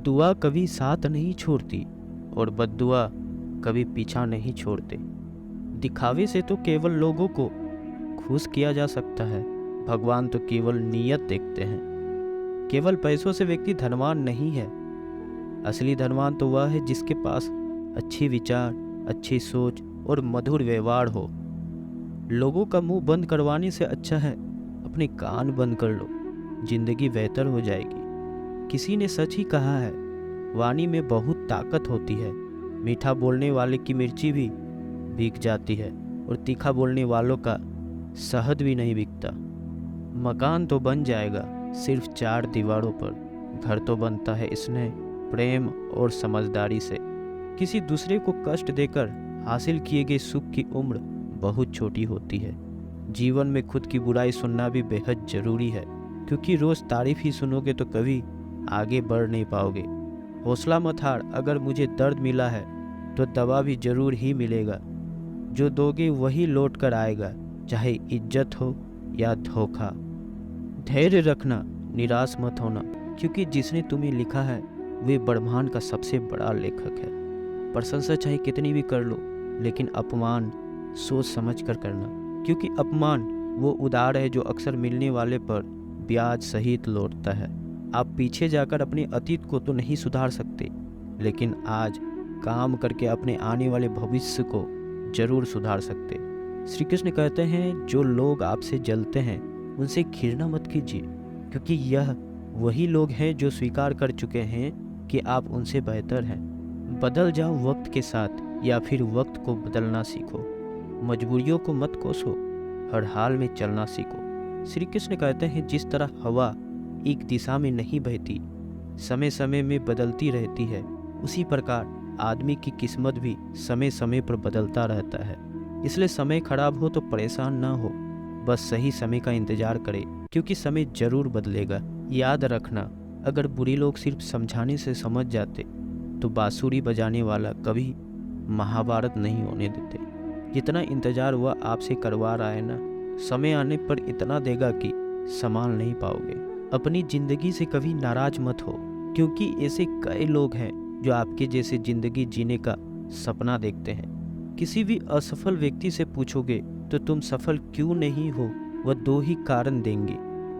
दुआ कभी साथ नहीं छोड़ती और बद्दुआ कभी पीछा नहीं छोड़ते। दिखावे से तो केवल लोगों को खुश किया जा सकता है, भगवान तो केवल नीयत देखते हैं। केवल पैसों से व्यक्ति धनवान नहीं है, असली धनवान तो वह है जिसके पास अच्छी विचार, अच्छी सोच और मधुर व्यवहार हो। लोगों का मुंह बंद करवाने से अच्छा है अपने कान बंद कर लो, जिंदगी बेहतर हो जाएगी। किसी ने सच ही कहा है, वाणी में बहुत ताकत होती है। मीठा बोलने वाले की मिर्ची भी बिक जाती है और तीखा बोलने वालों का शहद भी नहीं बिकता। मकान तो बन जाएगा सिर्फ 4 दीवारों पर, घर तो बनता है स्नेह, प्रेम और समझदारी से। किसी दूसरे को कष्ट देकर हासिल किए गए सुख की उम्र बहुत छोटी होती है। जीवन में खुद की बुराई सुनना भी बेहद जरूरी है, क्योंकि रोज तारीफ ही सुनोगे तो कभी आगे बढ़ नहीं पाओगे। हौसला मत हार, अगर मुझे दर्द मिला है तो दवा भी जरूर ही मिलेगा। जो दोगे वही लौट कर आएगा, चाहे इज्जत हो या धोखा। धैर्य रखना, निराश मत होना, क्योंकि जिसने तुम्हें लिखा है वे ब्रह्मांड का सबसे बड़ा लेखक है। प्रशंसा चाहे कितनी भी कर लो, लेकिन अपमान सोच समझ कर करना, क्योंकि अपमान वो उधार है जो अक्सर मिलने वाले पर ब्याज सहित लौटता है। आप पीछे जाकर अपने अतीत को तो नहीं सुधार सकते, लेकिन आज काम करके अपने आने वाले भविष्य को जरूर सुधार सकते। श्री कृष्ण कहते हैं, जो लोग आपसे जलते हैं उनसे घृणा मत कीजिए, क्योंकि यह वही लोग हैं जो स्वीकार कर चुके हैं कि आप उनसे बेहतर हैं। बदल जाओ वक्त के साथ, या फिर वक्त को बदलना सीखो। मजबूरियों को मत कोसो, हर हाल में चलना सीखो। श्री कृष्ण कहते हैं, जिस तरह हवा एक दिशा में नहीं बहती, समय समय में बदलती रहती है, उसी प्रकार आदमी की किस्मत भी समय समय पर बदलता रहता है। इसलिए समय खराब हो तो परेशान ना हो, बस सही समय का इंतजार करें, क्योंकि समय जरूर बदलेगा। याद रखना, अगर बुरे लोग सिर्फ समझाने से समझ जाते तो बांसुरी बजाने वाला कभी महाभारत नहीं होने देते। जितना इंतजार वह आपसे करवा रहा है ना, समय आने पर इतना देगा कि संभाल नहीं पाओगे। अपनी जिंदगी से कभी नाराज मत हो, क्योंकि ऐसे कई लोग हैं जो आपके जैसे जिंदगी जीने का सपना देखते हैं। किसी भी असफल व्यक्ति से पूछोगे तो तुम सफल क्यों नहीं हो, वह 2 ही कारण देंगे,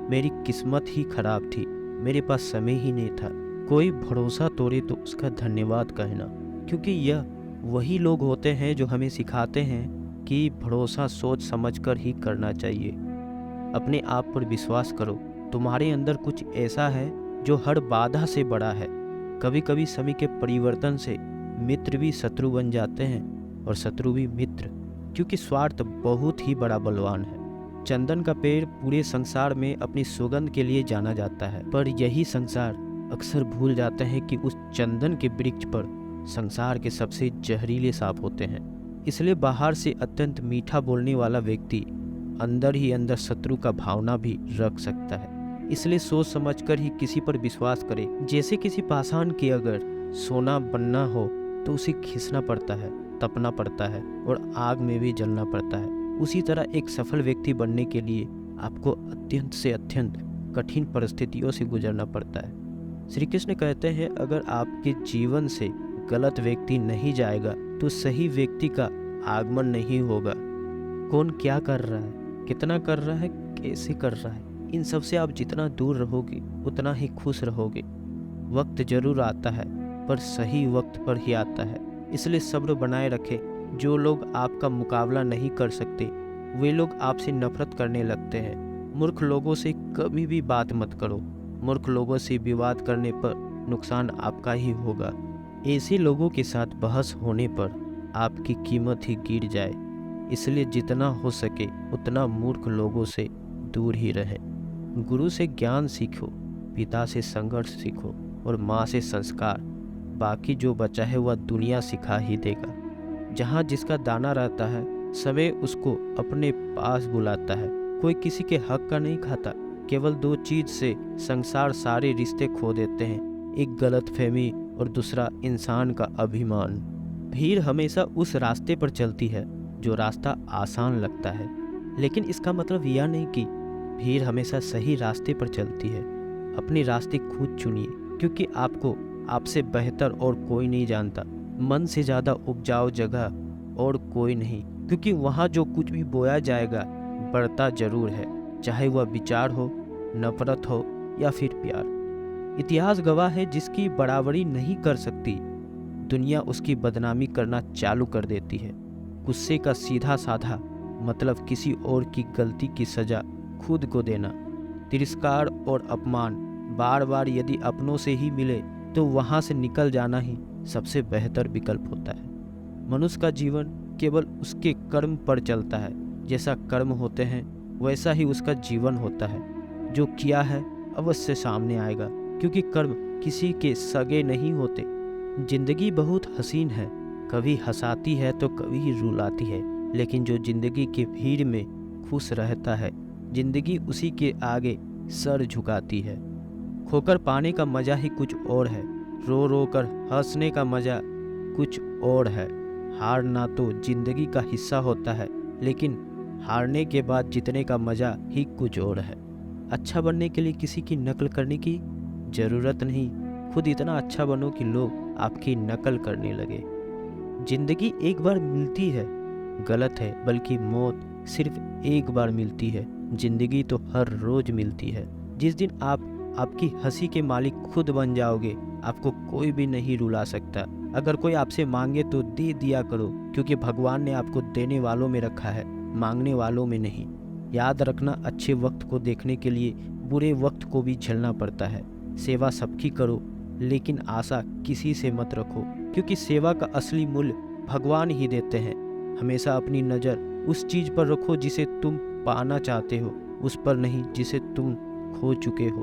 मेरी किस्मत ही खराब थी, मेरे पास समय ही नहीं था। कोई भरोसा तोड़े तो उसका धन्यवाद कहना, क्योंकि यह वही लोग होते हैं जो हमें सिखाते हैं कि भरोसा सोच समझकर ही करना चाहिए। अपने आप पर विश्वास करो, तुम्हारे अंदर कुछ ऐसा है जो हर बाधा से बड़ा है। कभी कभी समय के परिवर्तन से मित्र भी शत्रु बन जाते हैं और शत्रु भी मित्र, क्योंकि स्वार्थ बहुत ही बड़ा बलवान है। चंदन का पेड़ पूरे संसार में अपनी सुगंध के लिए जाना जाता है, पर यही संसार अक्सर भूल जाते हैं कि उस चंदन के वृक्ष पर संसार के सबसे जहरीले सांप होते हैं। इसलिए बाहर से अत्यंत मीठा बोलने वाला व्यक्ति अंदर ही अंदर शत्रु का भावना भी रख सकता है। इसलिए सोच समझकर ही किसी पर विश्वास करें। जैसे किसी पाषाण की अगर सोना बनना हो तो उसे घिसना पड़ता है, तपना पड़ता है और आग में भी जलना पड़ता है। उसी तरह एक सफल व्यक्ति बनने के लिए आपको अत्यंत से अत्यंत कठिन परिस्थितियों से गुजरना पड़ता है। श्री कृष्ण कहते हैं, अगर आपके जीवन से गलत व्यक्ति नहीं जाएगा तो सही व्यक्ति का आगमन नहीं होगा। कौन क्या कर रहा है, कितना कर रहा है, कैसे कर रहा है, इन सब से आप जितना दूर रहोगे उतना ही खुश रहोगे। वक्त जरूर आता है, पर सही वक्त पर ही आता है। इसलिए सब्र बनाए रखें। जो लोग आपका मुकाबला नहीं कर सकते वे लोग आपसे नफरत करने लगते हैं। मूर्ख लोगों से कभी भी बात मत करो। मूर्ख लोगों से विवाद करने पर नुकसान आपका ही होगा। ऐसे लोगों के साथ बहस होने पर आपकी कीमत ही गिर जाए। इसलिए जितना हो सके उतना मूर्ख लोगों से दूर ही रहे। गुरु से ज्ञान सीखो, पिता से संघर्ष सीखो और माँ से संस्कार। बाकी जो बचा है वह दुनिया सिखा ही देगा। जहाँ जिसका दाना रहता है समय उसको अपने पास बुलाता है। कोई किसी के हक का नहीं खाता। केवल 2 चीज से संसार सारे रिश्ते खो देते हैं, एक गलतफहमी और दूसरा इंसान का अभिमान। भीड़ हमेशा उस रास्ते पर चलती है जो रास्ता आसान लगता है, लेकिन इसका मतलब यह नहीं कि भीड़ हमेशा सही रास्ते पर चलती है। अपने रास्ते खुद चुनिए, क्योंकि आपको आपसे बेहतर और कोई नहीं जानता। मन से ज़्यादा उपजाऊ जगह और कोई नहीं, क्योंकि वहाँ जो कुछ भी बोया जाएगा बढ़ता जरूर है, चाहे वह विचार हो, नफरत हो या फिर प्यार। इतिहास गवाह है, जिसकी बराबरी नहीं कर सकती दुनिया उसकी बदनामी करना चालू कर देती है। गुस्से का सीधा साधा मतलब किसी और की गलती की सजा खुद को देना। तिरस्कार और अपमान बार बार यदि अपनों से ही मिले तो वहाँ से निकल जाना ही सबसे बेहतर विकल्प होता है। मनुष्य का जीवन केवल उसके कर्म पर चलता है। जैसा कर्म होते हैं वैसा ही उसका जीवन होता है। जो किया है अवश्य सामने आएगा, क्योंकि कर्म किसी के सगे नहीं होते। जिंदगी बहुत हसीन है, कभी हंसाती है तो कभी रुलाती है, लेकिन जो जिंदगी की भीड़ में खुश रहता है जिंदगी उसी के आगे सर झुकाती है। खोकर पाने का मजा ही कुछ और है, रो रो कर हंसने का मजा कुछ और है। हारना तो जिंदगी का हिस्सा होता है, लेकिन हारने के बाद जीतने का मजा ही कुछ और है। अच्छा बनने के लिए किसी की नकल करने की जरूरत नहीं, खुद इतना अच्छा बनो कि लोग आपकी नकल करने लगे। जिंदगी एक बार मिलती है गलत है, बल्कि मौत सिर्फ एक बार मिलती है। जिंदगी तो हर रोज मिलती है। जिस दिन आप आपकी हंसी के मालिक खुद बन जाओगे, आपको कोई भी नहीं रुला सकता। अगर कोई आपसे मांगे तो दे दिया करो, क्योंकि भगवान ने आपको देने वालों में रखा है, मांगने वालों में नहीं। याद रखना, अच्छे वक्त को देखने के लिए बुरे वक्त को भी झेलना पड़ता है। सेवा सबकी करो, लेकिन आशा किसी से मत रखो, क्योंकि सेवा का असली मूल्य भगवान ही देते हैं। हमेशा अपनी नज़र उस चीज़ पर रखो जिसे तुम पाना चाहते हो, उस पर नहीं जिसे तुम खो चुके हो।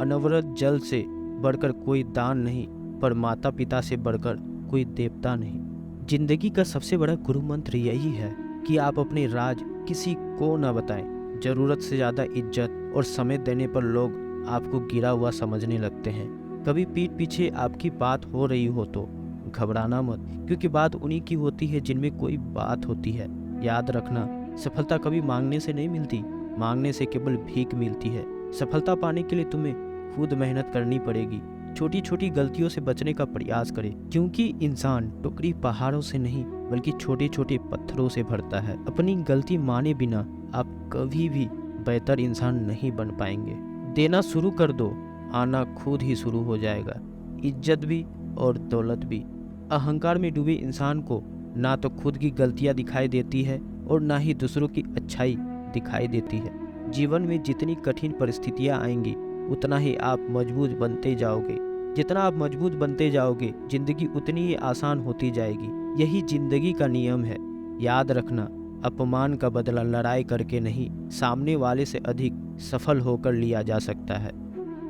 अनवरत जल से बढ़कर कोई दान नहीं, पर माता पिता से बढ़कर कोई देवता नहीं। जिंदगी का सबसे बड़ा गुरु मंत्र यही है कि आप अपने राज किसी को न बताएं। ज़रूरत से ज़्यादा इज्जत और समय देने पर लोग आपको गिरा हुआ समझने लगते हैं। कभी पीठ पीछे आपकी बात हो रही हो तो घबराना मत, क्योंकि बात उन्हीं की होती है जिनमें कोई बात होती है। याद रखना, सफलता कभी मांगने से नहीं मिलती, मांगने से केवल भीख मिलती है। सफलता पाने के लिए तुम्हें खुद मेहनत करनी पड़ेगी। छोटी छोटी गलतियों से बचने का प्रयास करें, क्योंकि इंसान टोकरी पहाड़ों से नहीं बल्कि छोटे छोटे पत्थरों से भरता है। अपनी गलती माने बिना आप कभी भी बेहतर इंसान नहीं बन पाएंगे। देना शुरू कर दो, आना खुद ही शुरू हो जाएगा, इज्जत भी और दौलत भी। अहंकार में डूबे इंसान को ना तो खुद की गलतियां दिखाई देती है और ना ही दूसरों की अच्छाई दिखाई देती है। जीवन में जितनी कठिन परिस्थितियां आएंगी उतना ही आप मजबूत बनते जाओगे। जितना आप मजबूत बनते जाओगे जिंदगी उतनी ही आसान होती जाएगी। यही जिंदगी का नियम है। याद रखना, अपमान का बदला लड़ाई करके नहीं, सामने वाले से अधिक सफल होकर लिया जा सकता है।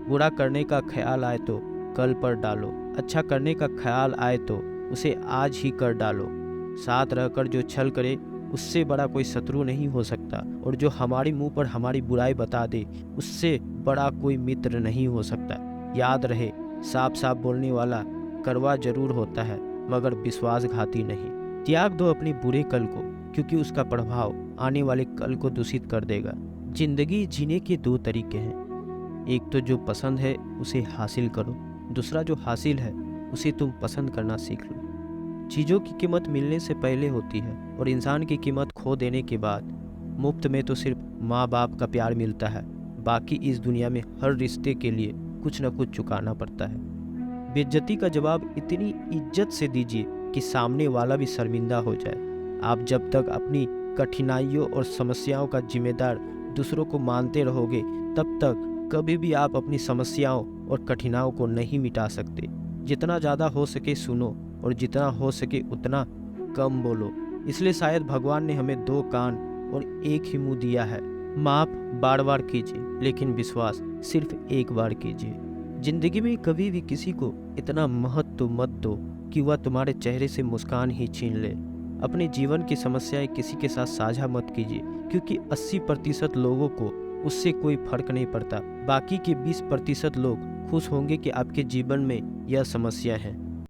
बुरा करने का ख्याल आए तो कल पर डालो, अच्छा करने का ख्याल आए तो उसे आज ही कर डालो। साथ रहकर जो छल करे उससे बड़ा कोई शत्रु नहीं हो सकता, और जो हमारे मुंह पर हमारी बुराई बता दे उससे बड़ा कोई मित्र नहीं हो सकता। याद रहे, साफ साफ बोलने वाला कड़वा जरूर होता है मगर विश्वासघाती नहीं। त्याग दो अपने बुरे कल को, क्योंकि उसका प्रभाव आने वाले कल को दूषित कर देगा। जिंदगी जीने के दो तरीके हैं, एक तो जो पसंद है उसे हासिल करो, दूसरा जो हासिल है उसे तुम पसंद करना सीख लो। चीज़ों की कीमत मिलने से पहले होती है और इंसान की कीमत खो देने के बाद। मुफ्त में तो सिर्फ माँ बाप का प्यार मिलता है, बाकी इस दुनिया में हर रिश्ते के लिए कुछ न कुछ चुकाना पड़ता है। बेइज्जती का जवाब इतनी इज्जत से दीजिए कि सामने वाला भी शर्मिंदा हो जाए। आप जब तक अपनी कठिनाइयों और समस्याओं का जिम्मेदार दूसरों को मानते रहोगे, तब तक कभी भी आप अपनी समस्याओं और कठिनाइयों को नहीं मिटा सकते। जितना ज़्यादा हो सके सुनो और जितना हो सके उतना कम बोलो। इसलिए शायद भगवान ने हमें दो कान और एक ही मुंह दिया है। माफ़ बार बार कीजिए, लेकिन विश्वास सिर्फ एक बार कीजिए। जिंदगी में कभी भी किसी को इतना महत्व मत दो कि वह तुम्हारे चेहरे से मुस्कान ही छीन ले। अपने जीवन की समस्याएं किसी के साथ साझा मत कीजिए, क्योंकि 80% लोगों को उससे कोई फर्क नहीं पड़ता। बाकी के 20% लोग खुश होंगे कि आपके जीवन में यह समस्या है।